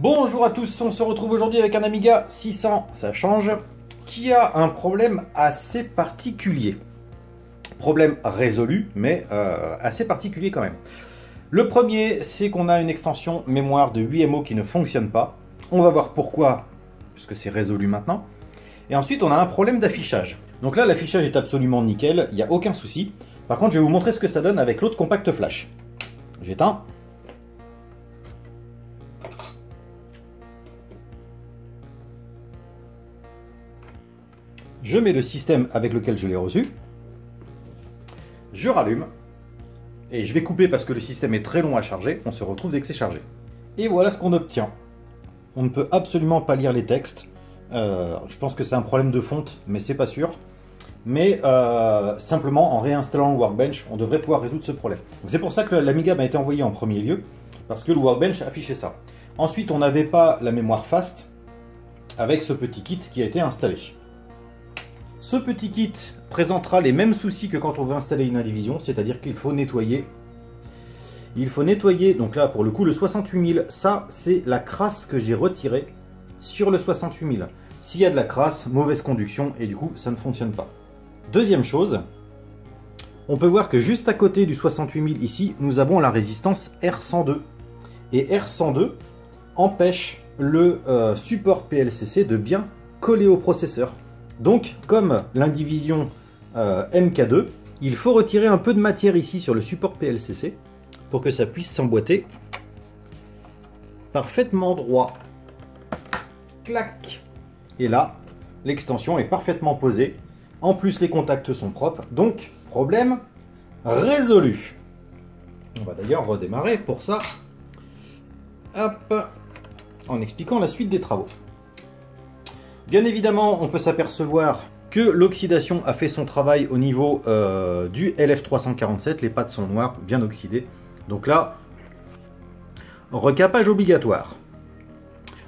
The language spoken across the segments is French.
Bonjour à tous, on se retrouve aujourd'hui avec un Amiga 600, ça change, qui a un problème assez particulier. Problème résolu, mais assez particulier quand même. Le premier, c'est qu'on a une extension mémoire de 8MO qui ne fonctionne pas. On va voir pourquoi, puisque c'est résolu maintenant. Et ensuite, on a un problème d'affichage. Donc là, l'affichage est absolument nickel, il n'y a aucun souci. Par contre, je vais vous montrer ce que ça donne avec l'autre compact flash. J'éteins. Je mets le système avec lequel je l'ai reçu. Je rallume. Et je vais couper parce que le système est très long à charger. On se retrouve dès que c'est chargé. Et voilà ce qu'on obtient. On ne peut absolument pas lire les textes. Je pense que c'est un problème de fonte, mais c'est pas sûr. Mais simplement, en réinstallant le Workbench, on devrait pouvoir résoudre ce problème. C'est pour ça que l'Amiga m'a été envoyé en premier lieu, parce que le Workbench affichait ça. Ensuite, on n'avait pas la mémoire fast avec ce petit kit qui a été installé. Ce petit kit présentera les mêmes soucis que quand on veut installer une Indivision, c'est-à-dire qu'il faut nettoyer. Il faut nettoyer, donc là pour le coup le 68000, ça c'est la crasse que j'ai retirée sur le 68000. S'il y a de la crasse, mauvaise conduction et du coup ça ne fonctionne pas. Deuxième chose, on peut voir que juste à côté du 68000 ici, nous avons la résistance R102. Et R102 empêche le support PLCC de bien coller au processeur. Donc, comme l'Indivision MK2, il faut retirer un peu de matière ici sur le support PLCC pour que ça puisse s'emboîter parfaitement droit. Clac! Et là, l'extension est parfaitement posée. En plus, les contacts sont propres. Donc, problème résolu. On va d'ailleurs redémarrer pour ça. Hop! En expliquant la suite des travaux. Bien évidemment, on peut s'apercevoir que l'oxydation a fait son travail au niveau du LF347. Les pattes sont noires, bien oxydées. Donc là, recapage obligatoire.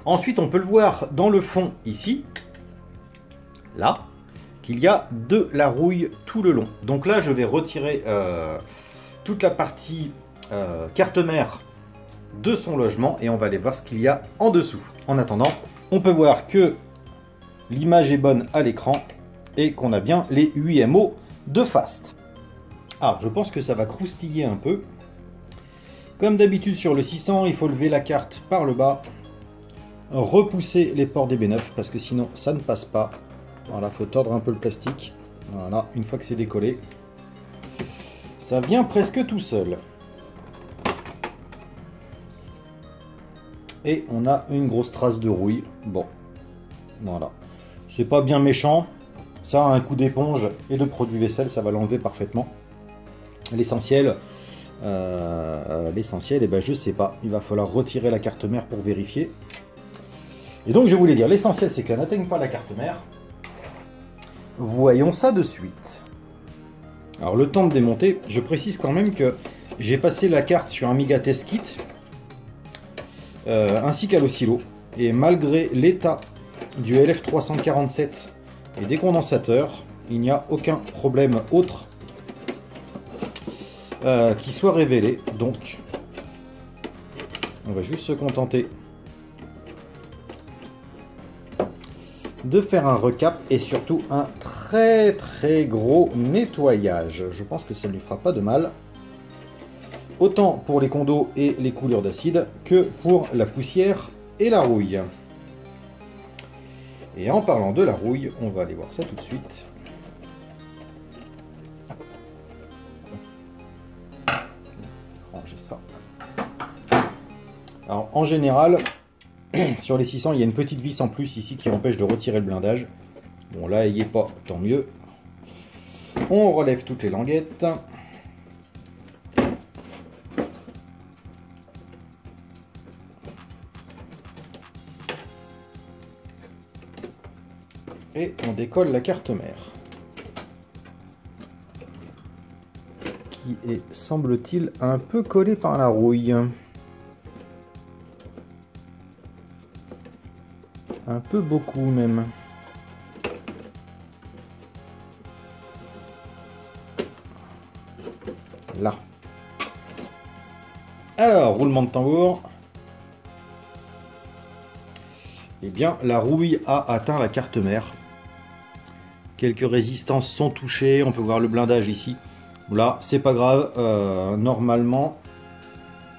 Ensuite, on peut le voir dans le fond ici, là, qu'il y a de la rouille tout le long. Donc là, je vais retirer toute la partie carte mère de son logement et on va aller voir ce qu'il y a en dessous. En attendant, on peut voir que l'image est bonne à l'écran et qu'on a bien les 8MO de fast. Ah, je pense que ça va croustiller un peu. Comme d'habitude sur le 600, il faut lever la carte par le bas, repousser les ports DB9 parce que sinon ça ne passe pas. Voilà, il faut tordre un peu le plastique. Voilà, une fois que c'est décollé, ça vient presque tout seul. Et on a une grosse trace de rouille. Bon, voilà. C'est pas bien méchant, ça a un coup d'éponge et de produit vaisselle, ça va l'enlever parfaitement. L'essentiel, eh ben, je sais pas, il va falloir retirer la carte mère pour vérifier. Et donc je voulais dire, l'essentiel c'est qu'elle n'atteigne pas la carte mère. Voyons ça de suite. Alors le temps de démonter, je précise quand même que j'ai passé la carte sur Amiga Test Kit, ainsi qu'à l'oscillo, et malgré l'état du LF347 et des condensateurs, il n'y a aucun problème autre qui soit révélé. Donc, on va juste se contenter de faire un recap et surtout un très très gros nettoyage. Je pense que ça ne lui fera pas de mal. Autant pour les condos et les coulures d'acide que pour la poussière et la rouille. Et en parlant de la rouille, on va aller voir ça tout de suite. Ranger ça. Alors en général, sur les 600, il y a une petite vis en plus ici qui empêche de retirer le blindage. Bon là, il n'y est pas, tant mieux. On relève toutes les languettes. Et on décolle la carte mère. Qui est, semble-t-il, un peu collée par la rouille. Un peu beaucoup même. Là. Alors, roulement de tambour. eh bien la rouille a atteint la carte mère. Quelques résistances sont touchées, on peut voir le blindage ici. Là, c'est pas grave, normalement,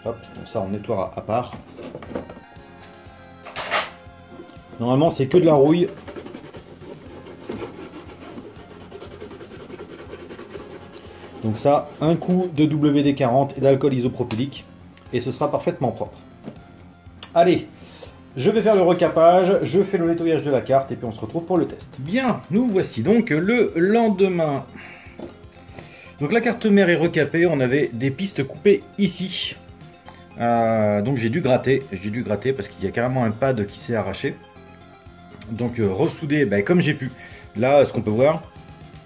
hop, ça on nettoiera à part. Normalement, c'est que de la rouille. Donc ça, un coup de WD-40 et d'alcool isopropylique, et ce sera parfaitement propre. Allez, je vais faire le recapage, je fais le nettoyage de la carte, et puis on se retrouve pour le test. Bien, nous voici donc le lendemain. Donc la carte mère est recapée, on avait des pistes coupées ici. Donc j'ai dû gratter parce qu'il y a carrément un pad qui s'est arraché. Donc ressouder comme j'ai pu. Là, ce qu'on peut voir,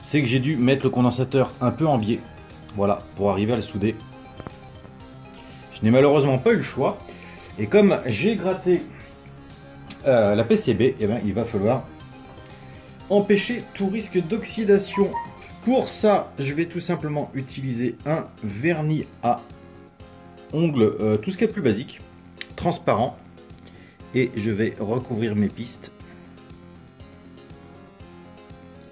c'est que j'ai dû mettre le condensateur un peu en biais. Voilà, pour arriver à le souder. Je n'ai malheureusement pas eu le choix. Et comme j'ai gratté la PCB, eh ben, il va falloir empêcher tout risque d'oxydation. Pour ça, je vais tout simplement utiliser un vernis à ongles, tout ce qui est plus basique, transparent. Et je vais recouvrir mes pistes.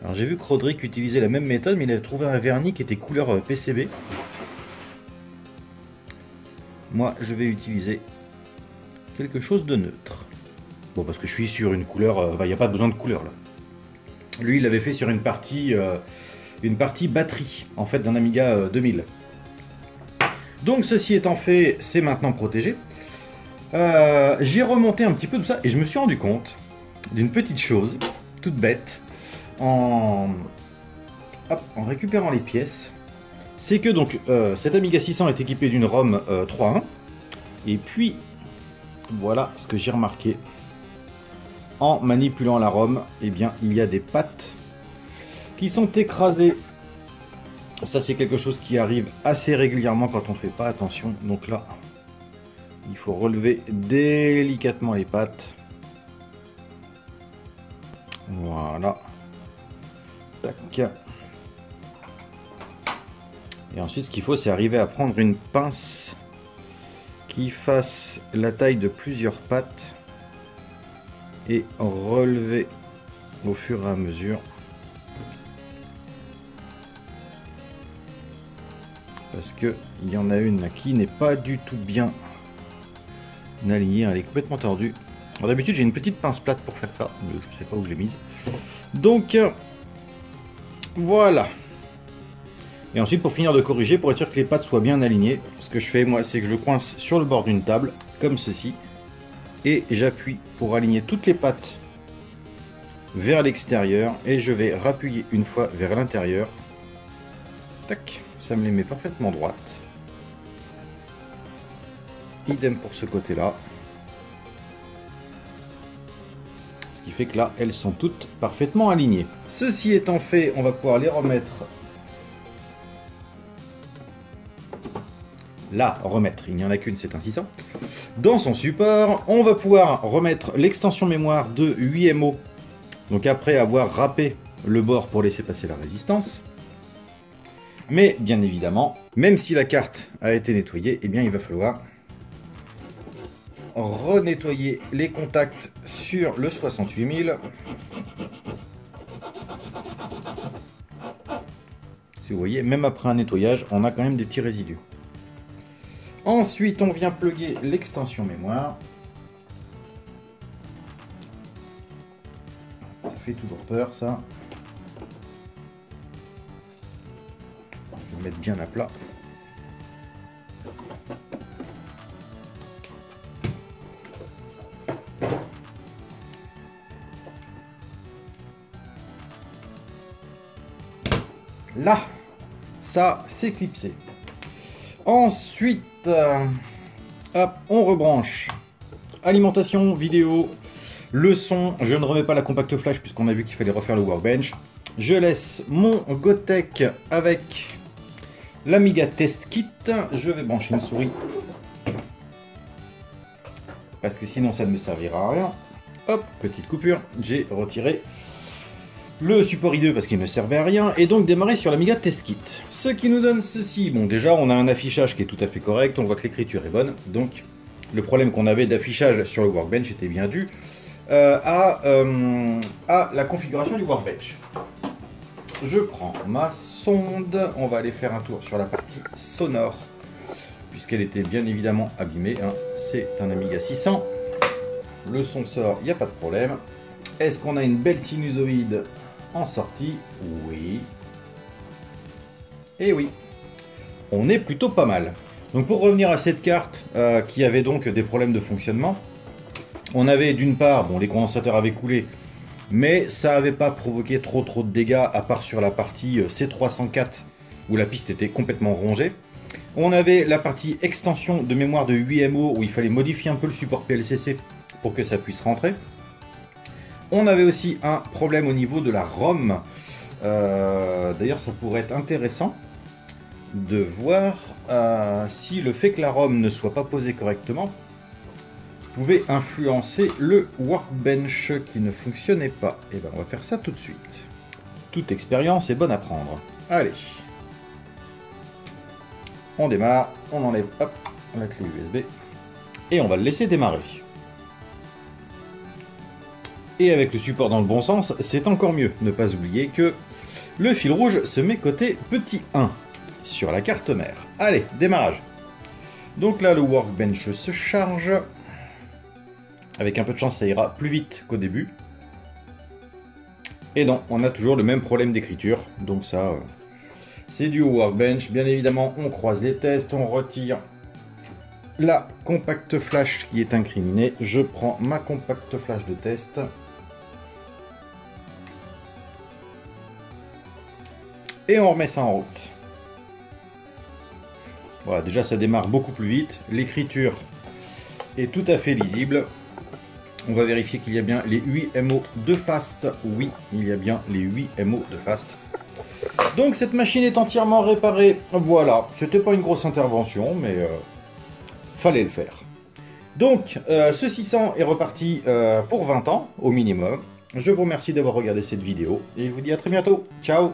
Alors j'ai vu que Roderick utilisait la même méthode, mais il avait trouvé un vernis qui était couleur PCB. Moi, je vais utiliser quelque chose de neutre. Bon, parce que je suis sur une couleur, il n'y a pas besoin de couleur là. Lui, il l'avait fait sur une partie batterie, en fait, d'un Amiga 2000. Donc, ceci étant fait, c'est maintenant protégé. J'ai remonté un petit peu tout ça et je me suis rendu compte d'une petite chose, toute bête, en récupérant les pièces. C'est que donc cet Amiga 600 est équipé d'une ROM 3.1 et puis voilà ce que j'ai remarqué en manipulant la ROM, eh bien il y a des pattes qui sont écrasées. Ça c'est quelque chose qui arrive assez régulièrement quand on fait pas attention. Donc là, il faut relever délicatement les pattes. Voilà. Tac. Et ensuite, ce qu'il faut, c'est arriver à prendre une pince qui fasse la taille de plusieurs pattes et relever au fur et à mesure. Parce qu'il y en a une qui n'est pas du tout bien alignée, elle est complètement tordue. Alors d'habitude, j'ai une petite pince plate pour faire ça, mais je ne sais pas où je l'ai mise. Donc, voilà. Et ensuite, pour finir de corriger, pour être sûr que les pattes soient bien alignées, ce que je fais, moi, c'est que je le coince sur le bord d'une table, comme ceci, et j'appuie pour aligner toutes les pattes vers l'extérieur, et je vais rappuyer une fois vers l'intérieur. Tac, ça me les met parfaitement droites. Idem pour ce côté-là. Ce qui fait que là, elles sont toutes parfaitement alignées. Ceci étant fait, on va pouvoir les remettre... il n'y en a qu'une, c'est un 600. Dans son support, on va pouvoir remettre l'extension mémoire de 8MO. Donc après avoir râpé le bord pour laisser passer la résistance. Mais bien évidemment, même si la carte a été nettoyée, eh bien il va falloir renettoyer les contacts sur le 68000. Si vous voyez, même après un nettoyage, on a quand même des petits résidus. Ensuite, on vient plugger l'extension mémoire. Ça fait toujours peur, ça. Je vais mettre bien à plat. Là, ça c'est clipsé. Ensuite, hop, on rebranche alimentation, vidéo, le son. Je ne remets pas la compact flash puisqu'on a vu qu'il fallait refaire le workbench. Je laisse mon Gotek avec l'Amiga Test Kit. Je vais brancher une souris parce que sinon ça ne me servira à rien. Hop, petite coupure, j'ai retiré le support I2 parce qu'il ne servait à rien, et donc démarrer sur l'Amiga Test Kit. Ce qui nous donne ceci. Bon, déjà on a un affichage qui est tout à fait correct, on voit que l'écriture est bonne, donc le problème qu'on avait d'affichage sur le workbench était bien dû à la configuration du workbench. Je prends ma sonde, on va aller faire un tour sur la partie sonore, puisqu'elle était bien évidemment abîmée, hein. C'est un Amiga 600, le son sort, il n'y a pas de problème. Est-ce qu'on a une belle sinusoïde en sortie? Oui. Et oui, on est plutôt pas mal. Donc pour revenir à cette carte qui avait donc des problèmes de fonctionnement, on avait d'une part, bon, les condensateurs avaient coulé, mais ça n'avait pas provoqué trop de dégâts, à part sur la partie C304, où la piste était complètement rongée. On avait la partie extension de mémoire de 8MO, où il fallait modifier un peu le support PLCC pour que ça puisse rentrer. On avait aussi un problème au niveau de la ROM. D'ailleurs, ça pourrait être intéressant de voir si le fait que la ROM ne soit pas posée correctement pouvait influencer le workbench qui ne fonctionnait pas. Et ben on va faire ça tout de suite. Toute expérience est bonne à prendre. Allez. On démarre, on enlève hop, la clé USB et on va le laisser démarrer. Et avec le support dans le bon sens, c'est encore mieux. Ne pas oublier que le fil rouge se met côté petit 1 sur la carte mère. Allez, démarrage. Donc là, le workbench se charge. Avec un peu de chance, ça ira plus vite qu'au début. Et non, on a toujours le même problème d'écriture. Donc ça, c'est dû au workbench. Bien évidemment, on croise les tests, on retire la compact flash qui est incriminée. Je prends ma compact flash de test. Et on remet ça en route. Voilà, déjà ça démarre beaucoup plus vite. L'écriture est tout à fait lisible. On va vérifier qu'il y a bien les 8 MO de fast. Oui, il y a bien les 8 MO de fast. Donc cette machine est entièrement réparée. Voilà, c'était pas une grosse intervention, mais fallait le faire. Donc ce 600 est reparti pour 20 ans au minimum. Je vous remercie d'avoir regardé cette vidéo et je vous dis à très bientôt. Ciao!